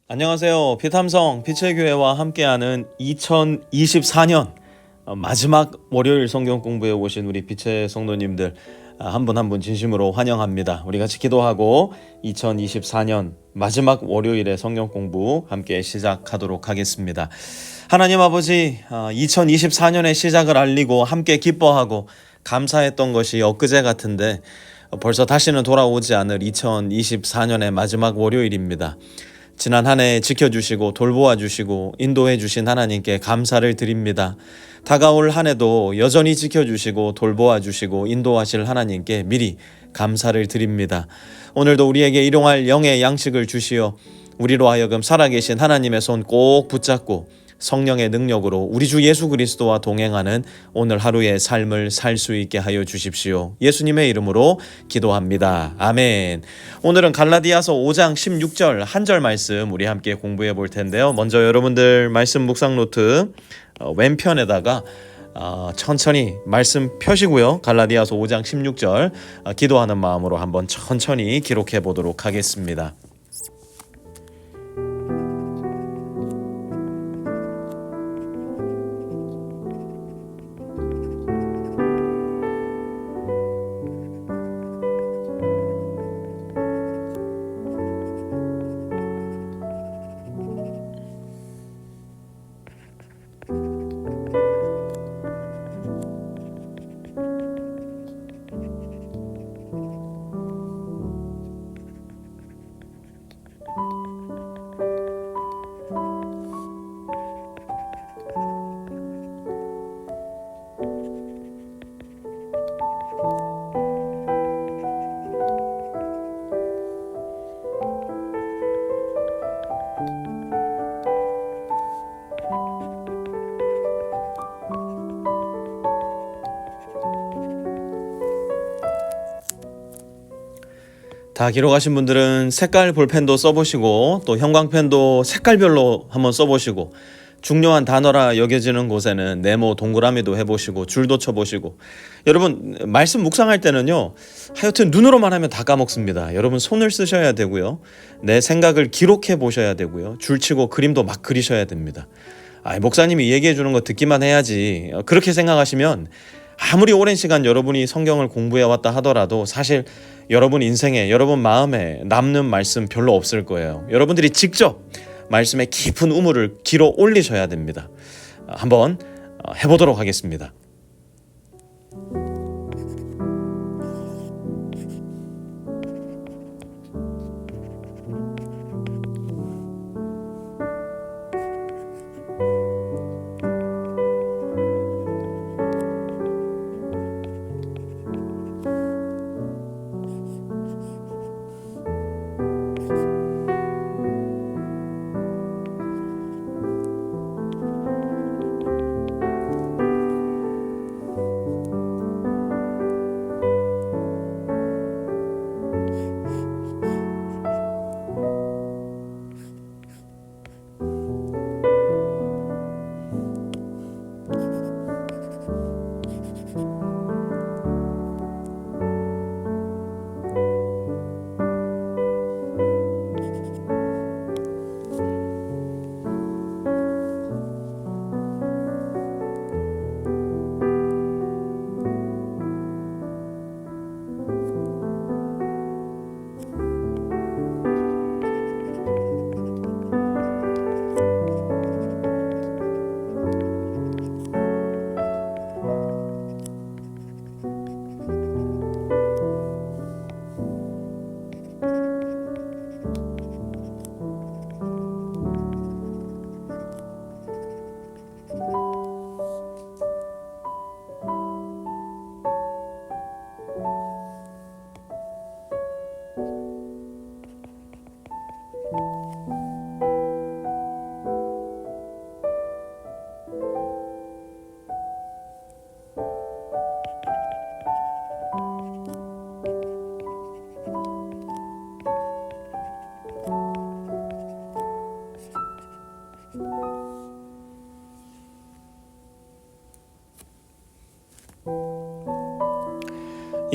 안녕하세요. 피탐성 빛의 교회와 함께하는 2024년 마지막 월요일 성경 공부에 오신 우리 빛의 성도님들 한 분 한 분 진심으로 환영합니다. 우리 같이 기도하고 2024년 마지막 월요일의 성경 공부 함께 시작하도록 하겠습니다. 하나님 아버지, 2024년의 시작을 알리고 함께 기뻐하고 감사했던 것이 엊그제 같은데 벌써 다시는 돌아오지 않을 2024년의 마지막 월요일입니다. 지난 한 해 지켜주시고 돌보아 주시고 인도해 주신 하나님께 감사를 드립니다. 다가올 한 해도 여전히 지켜주시고 돌보아 주시고 인도하실 하나님께 미리 감사를 드립니다. 오늘도 우리에게 일용할 영의 양식을 주시어 우리로 하여금 살아계신 하나님의 손 꼭 붙잡고 성령의 능력으로 우리 주 예수 그리스도와 동행하는 오늘 하루의 삶을 살 수 있게 하여 주십시오. 예수님의 이름으로 기도합니다. 아멘. 오늘은 갈라디아서 5장 16절 한 절 말씀 우리 함께 공부해 볼 텐데요. 먼저 여러분들 말씀 묵상 노트 왼편에다가 천천히 말씀 펴시고요. 갈라디아서 5장 16절 기도하는 마음으로 한번 천천히 기록해 보도록 하겠습니다. 다 기록하신 분들은 색깔 볼펜도 써보시고 또 형광펜도 색깔별로 한번 써보시고 중요한 단어라 여겨지는 곳에는 네모 동그라미도 해보시고 줄도 쳐보시고 여러분 말씀 묵상할 때는요 하여튼 눈으로만 하면 다 까먹습니다. 여러분 손을 쓰셔야 되고요 내 생각을 기록해 보셔야 되고요 줄치고 그림도 막 그리셔야 됩니다. 목사님이 얘기해 주는 거 듣기만 해야지 그렇게 생각하시면 아무리 오랜 시간 여러분이 성경을 공부해 왔다 하더라도 사실 여러분 인생에 여러분 마음에 남는 말씀 별로 없을 거예요. 여러분들이 직접 말씀의 깊은 우물을 길어 올리셔야 됩니다. 한번 해보도록 하겠습니다.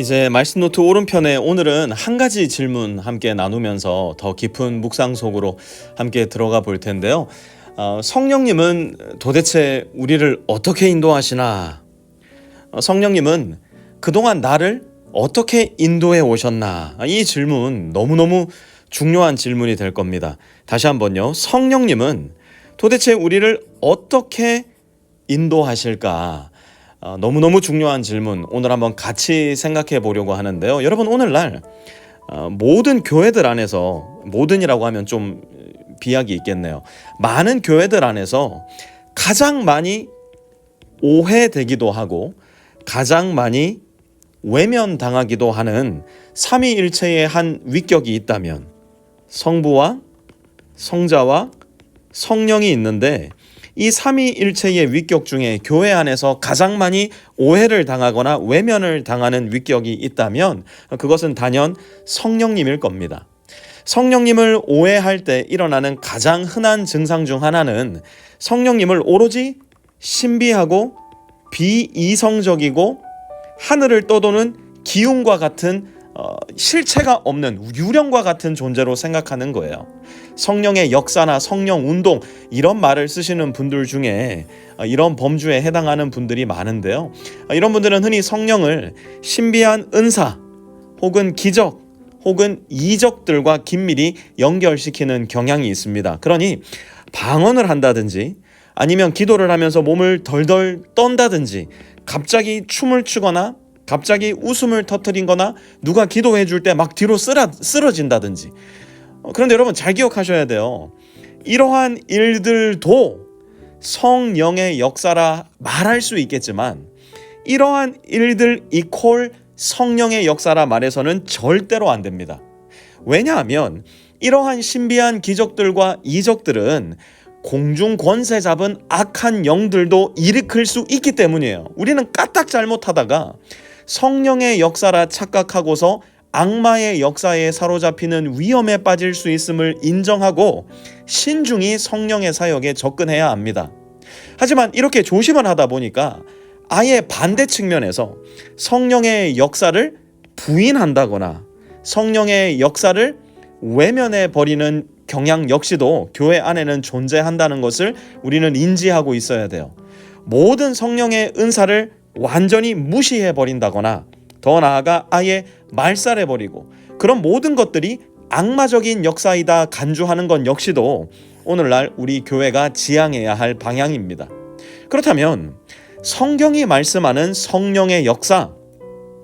이제 말씀 노트 오른편에 오늘은 한 가지 질문 함께 나누면서 더 깊은 묵상 속으로 함께 들어가 볼 텐데요. 성령님은 도대체 우리를 어떻게 인도하시나? 성령님은 그동안 나를 어떻게 인도해 오셨나? 이 질문 너무너무 중요한 질문이 될 겁니다. 다시 한번요. 성령님은 도대체 우리를 어떻게 인도하실까? 너무너무 중요한 질문, 오늘 한번 같이 생각해 보려고 하는데요. 여러분, 오늘날 모든 교회들 안에서, 모든이라고 하면 좀 비약이 있겠네요. 많은 교회들 안에서 가장 많이 오해되기도 하고 가장 많이 외면당하기도 하는 삼위일체의 한 위격이 있다면 성부와 성자와 성령이 있는데, 이 삼위일체의 위격 중에 교회 안에서 가장 많이 오해를 당하거나 외면을 당하는 위격이 있다면 그것은 단연 성령님일 겁니다. 성령님을 오해할 때 일어나는 가장 흔한 증상 중 하나는 성령님을 오로지 신비하고 비이성적이고 하늘을 떠도는 기운과 같은 실체가 없는 유령과 같은 존재로 생각하는 거예요. 성령의 역사나 성령 운동, 이런 말을 쓰시는 분들 중에 이런 범주에 해당하는 분들이 많은데요. 이런 분들은 흔히 성령을 신비한 은사 혹은 기적 혹은 이적들과 긴밀히 연결시키는 경향이 있습니다. 그러니 방언을 한다든지 아니면 기도를 하면서 몸을 덜덜 떤다든지 갑자기 춤을 추거나 갑자기 웃음을 터뜨린거나 누가 기도해 줄 때 막 뒤로 쓰러진다든지. 그런데 여러분, 잘 기억하셔야 돼요. 이러한 일들도 성령의 역사라 말할 수 있겠지만 이러한 일들 이퀄 성령의 역사라 말해서는 절대로 안 됩니다. 왜냐하면 이러한 신비한 기적들과 이적들은 공중 권세 잡은 악한 영들도 일으킬 수 있기 때문이에요. 우리는 까딱 잘못하다가 성령의 역사라 착각하고서 악마의 역사에 사로잡히는 위험에 빠질 수 있음을 인정하고 신중히 성령의 사역에 접근해야 합니다. 하지만 이렇게 조심을 하다 보니까 아예 반대 측면에서 성령의 역사를 부인한다거나 성령의 역사를 외면해 버리는 경향 역시도 교회 안에는 존재한다는 것을 우리는 인지하고 있어야 돼요. 모든 성령의 은사를 완전히 무시해 버린다거나 더 나아가 아예 말살해 버리고 그런 모든 것들이 악마적인 역사이다 간주하는 건 역시도 오늘날 우리 교회가 지향해야 할 방향입니다. 그렇다면 성경이 말씀하는 성령의 역사,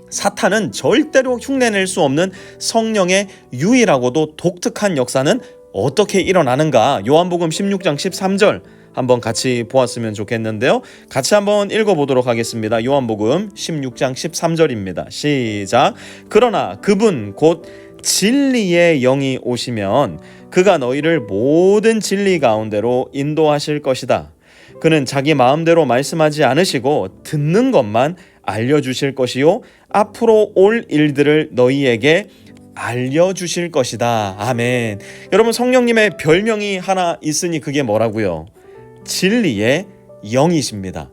사탄은 절대로 흉내낼 수 없는 성령의 유일하고도 독특한 역사는 어떻게 일어나는가? 요한복음 16장 13절 한번 같이 보았으면 좋겠는데요. 같이 한번 읽어보도록 하겠습니다. 요한복음 16장 13절입니다. 시작. 그러나 그분 곧 진리의 영이 오시면 그가 너희를 모든 진리 가운데로 인도하실 것이다. 그는 자기 마음대로 말씀하지 않으시고 듣는 것만 알려주실 것이요 앞으로 올 일들을 너희에게 알려주실 것이다. 아멘. 여러분, 성령님의 별명이 하나 있으니 그게 뭐라고요? 진리의 영이십니다.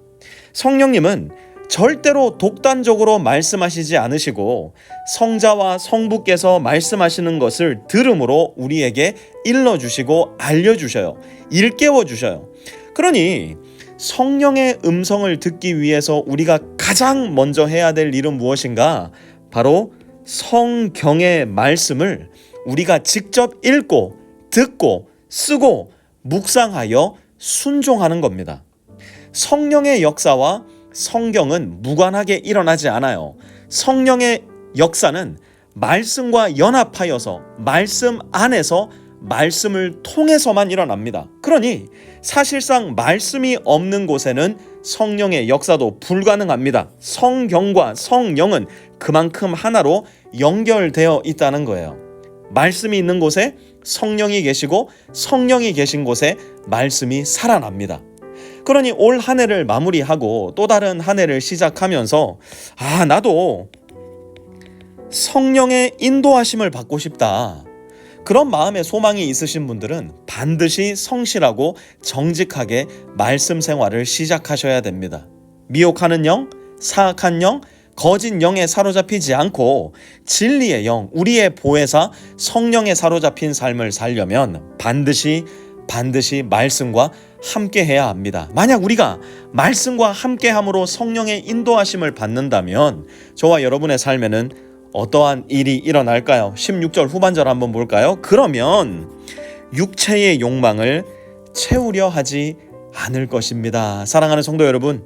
성령님은 절대로 독단적으로 말씀하시지 않으시고 성자와 성부께서 말씀하시는 것을 들음으로 우리에게 일러주시고 알려주셔요. 일깨워 주셔요. 그러니 성령의 음성을 듣기 위해서 우리가 가장 먼저 해야 될 일은 무엇인가? 바로 성경의 말씀을 우리가 직접 읽고 듣고 쓰고 묵상하여 순종하는 겁니다. 성령의 역사와 성경은 무관하게 일어나지 않아요. 성령의 역사는 말씀과 연합하여서 말씀 안에서 말씀을 통해서만 일어납니다. 그러니 사실상 말씀이 없는 곳에는 성령의 역사도 불가능합니다. 성경과 성령은 그만큼 하나로 연결되어 있다는 거예요. 말씀이 있는 곳에 성령이 계시고 성령이 계신 곳에 말씀이 살아납니다. 그러니 올 한 해를 마무리하고 또 다른 한 해를 시작하면서 나도 성령의 인도하심을 받고 싶다. 그런 마음의 소망이 있으신 분들은 반드시 성실하고 정직하게 말씀 생활을 시작하셔야 됩니다. 미혹하는 영, 사악한 영, 거짓 영에 사로잡히지 않고 진리의 영, 우리의 보혜사 성령에 사로잡힌 삶을 살려면 반드시 말씀과 함께 해야 합니다. 만약 우리가 말씀과 함께 함으로 성령의 인도하심을 받는다면 저와 여러분의 삶에는 어떠한 일이 일어날까요? 16절 후반절 한번 볼까요? 그러면 육체의 욕망을 채우려 하지 않을 것입니다. 사랑하는 성도 여러분,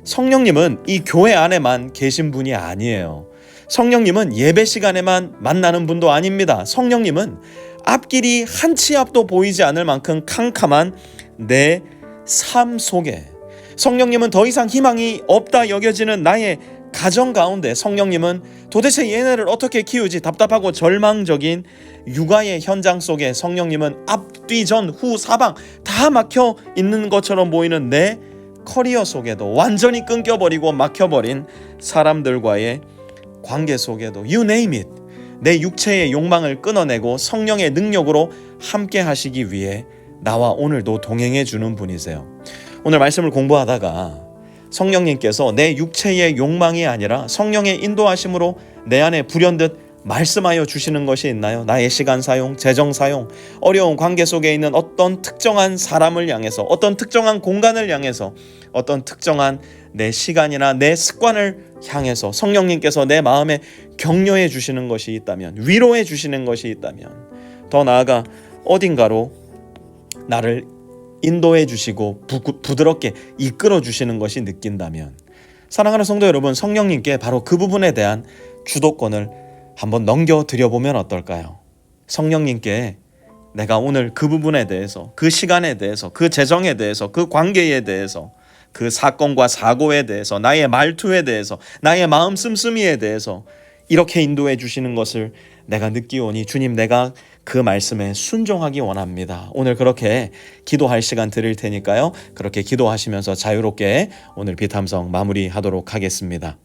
성령님은 이 교회 안에만 계신 분이 아니에요. 성령님은 예배 시간에만 만나는 분도 아닙니다. 성령님은 앞길이 한 치 앞도 보이지 않을 만큼 캄캄한 내 삶 속에, 성령님은 더 이상 희망이 없다 여겨지는 나의 가정 가운데, 성령님은 도대체 얘네를 어떻게 키우지 답답하고 절망적인 육아의 현장 속에, 성령님은 앞뒤 전 후 사방 다 막혀 있는 것처럼 보이는 내 커리어 속에도, 완전히 끊겨버리고 막혀버린 사람들과의 관계 속에도, you name it, 내 육체의 욕망을 끊어내고 성령의 능력으로 함께 하시기 위해 나와 오늘도 동행해 주는 분이세요. 오늘 말씀을 공부하다가 성령님께서 내 육체의 욕망이 아니라 성령의 인도하심으로 내 안에 불현듯 말씀하여 주시는 것이 있나요? 나의 시간 사용, 재정 사용, 어려운 관계 속에 있는 어떤 특정한 사람을 향해서, 어떤 특정한 공간을 향해서, 어떤 특정한 내 시간이나 내 습관을 향해서 성령님께서 내 마음에 격려해 주시는 것이 있다면, 위로해 주시는 것이 있다면, 더 나아가 어딘가로 나를 인도해 주시고 부드럽게 이끌어 주시는 것이 느낀다면, 사랑하는 성도 여러분, 성령님께 바로 그 부분에 대한 주도권을 한번 넘겨드려보면 어떨까요? 성령님께 내가 오늘 그 부분에 대해서, 그 시간에 대해서, 그 재정에 대해서, 그 관계에 대해서, 그 사건과 사고에 대해서, 나의 말투에 대해서, 나의 마음 씀씀이에 대해서 이렇게 인도해 주시는 것을 내가 느끼오니 주님, 내가 그 말씀에 순종하기 원합니다. 오늘 그렇게 기도할 시간 드릴 테니까요. 그렇게 기도하시면서 자유롭게 오늘 비탐성 마무리하도록 하겠습니다.